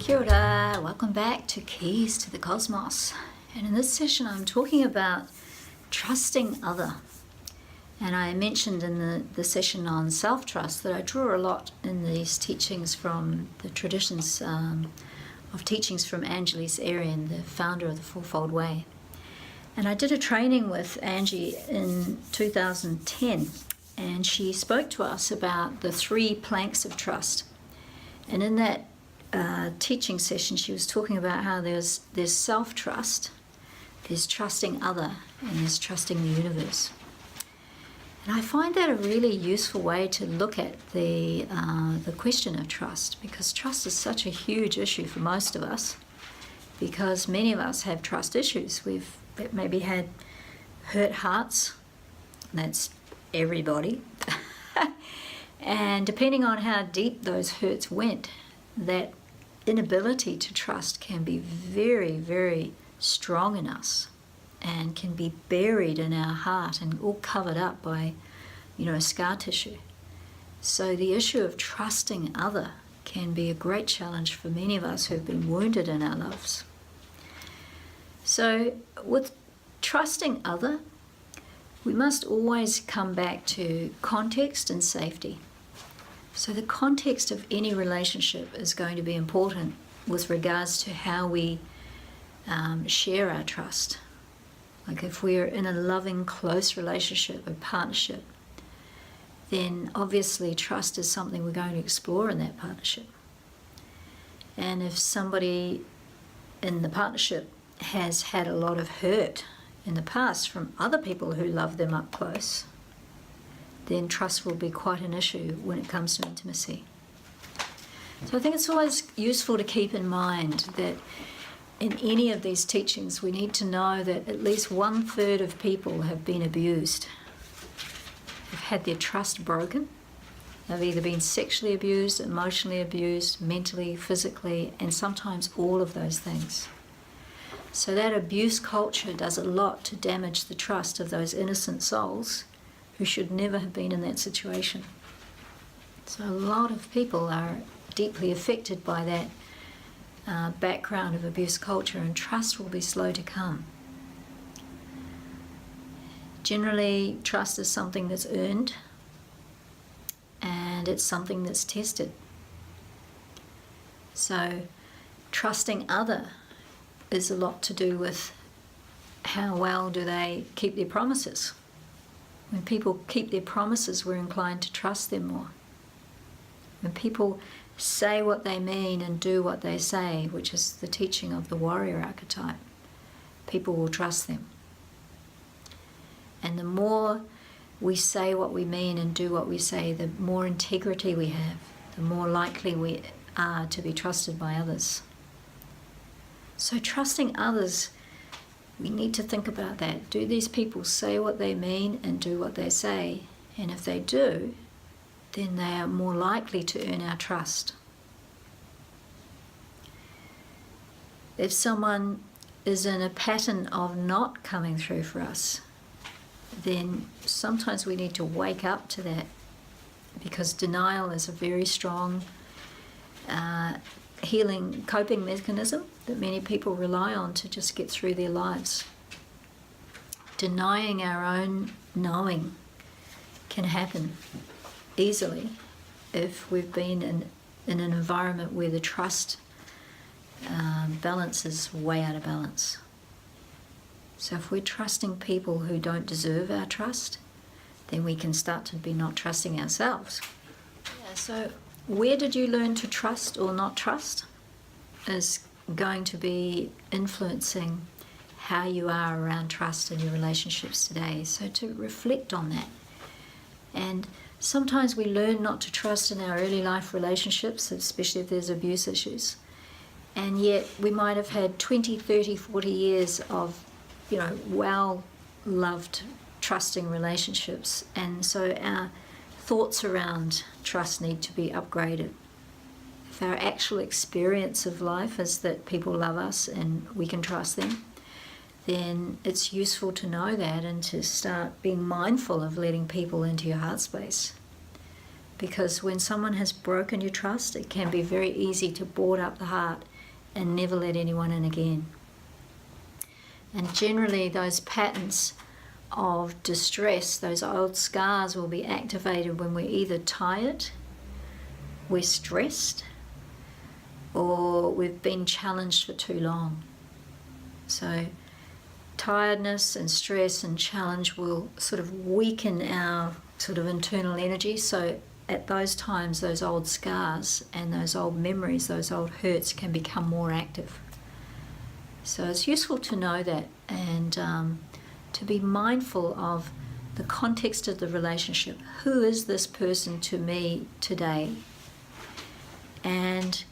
Kia ora, welcome back to Keys to the Cosmos. And in this session I'm talking about trusting other. And I mentioned in the session on self-trust that I draw a lot in these teachings from the traditions of teachings from Angeles Arrien, the founder of the Fourfold Way. And I did a training with Angie in 2010, and she spoke to us about the 3 planks of trust. And in that teaching session, she was talking about how there's self-trust, there's trusting other, and there's trusting the universe. And I find that a really useful way to look at the question of trust, because trust is such a huge issue for most of us, because many of us have trust issues. We've maybe had hurt hearts, that's everybody, and depending on how deep those hurts went, that inability to trust can be very, very strong in us and can be buried in our heart and all covered up by, scar tissue. So the issue of trusting other can be a great challenge for many of us who have been wounded in our lives. So with trusting other, we must always come back to context and safety. So the context of any relationship is going to be important with regards to how we share our trust. Like if we're in a loving, close relationship, a partnership, then obviously trust is something we're going to explore in that partnership. And if somebody in the partnership has had a lot of hurt in the past from other people who love them up close, then trust will be quite an issue when it comes to intimacy. So I think it's always useful to keep in mind that in any of these teachings we need to know that at least 1/3 of people have been abused. They've had their trust broken. They've either been sexually abused, emotionally abused, mentally, physically, and sometimes all of those things. So that abuse culture does a lot to damage the trust of those innocent souls who should never have been in that situation. So a lot of people are deeply affected by that background of abuse culture, and trust will be slow to come. Generally, trust is something that's earned, and it's something that's tested. So trusting other is a lot to do with how well do they keep their promises. When people keep their promises, we're inclined to trust them more. When people say what they mean and do what they say, which is the teaching of the warrior archetype, people will trust them. And the more we say what we mean and do what we say, the more integrity we have, the more likely we are to be trusted by others. So trusting others, we need to think about that. Do these people say what they mean and do what they say? And if they do, then they are more likely to earn our trust. If someone is in a pattern of not coming through for us, then sometimes we need to wake up to that, because denial is a very strong healing coping mechanism that many people rely on to just get through their lives. Denying our own knowing can happen easily if we've been in an environment where the trust balance is way out of balance. So if we're trusting people who don't deserve our trust, then we can start to be not trusting ourselves. So where did you learn to trust or not trust is going to be influencing how you are around trust in your relationships today. So to reflect on that. And sometimes we learn not to trust in our early life relationships, especially if there's abuse issues. And yet we might have had 20, 30, 40 years of, well-loved, trusting relationships. And so our thoughts around trust need to be upgraded. If our actual experience of life is that people love us and we can trust them, then it's useful to know that and to start being mindful of letting people into your heart space. Because when someone has broken your trust, it can be very easy to board up the heart and never let anyone in again. And generally those patterns of distress, those old scars, will be activated when we're either tired, we're stressed, or we've been challenged for too long. So tiredness and stress and challenge will sort of weaken our sort of internal energy. So at those times, those old scars and those old memories, those old hurts can become more active. So it's useful to know that, and to be mindful of the context of the relationship. Who is this person to me today? And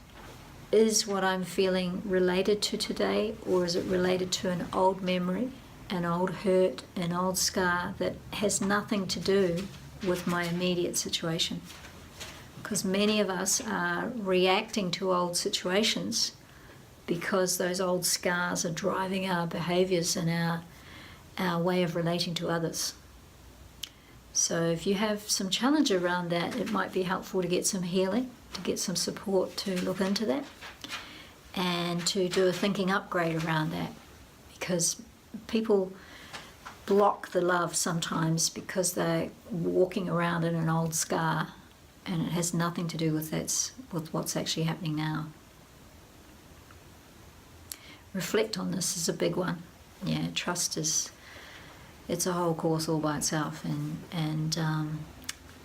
is what I'm feeling related to today, or is it related to an old memory, an old hurt, an old scar that has nothing to do with my immediate situation? Because many of us are reacting to old situations because those old scars are driving our behaviours and our way of relating to others. So if you have some challenge around that, it might be helpful to get some healing, to get some support to look into that, and to do a thinking upgrade around that, because people block the love sometimes because they're walking around in an old scar, and it has nothing to do with what's actually happening now. Reflect on this is a big one. Yeah, trust it's a whole course all by itself, and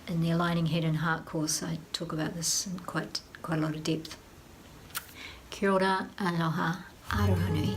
in the Aligning Head and Heart course I talk about this in quite a lot of depth. Kia ora, aloha, aroha nui.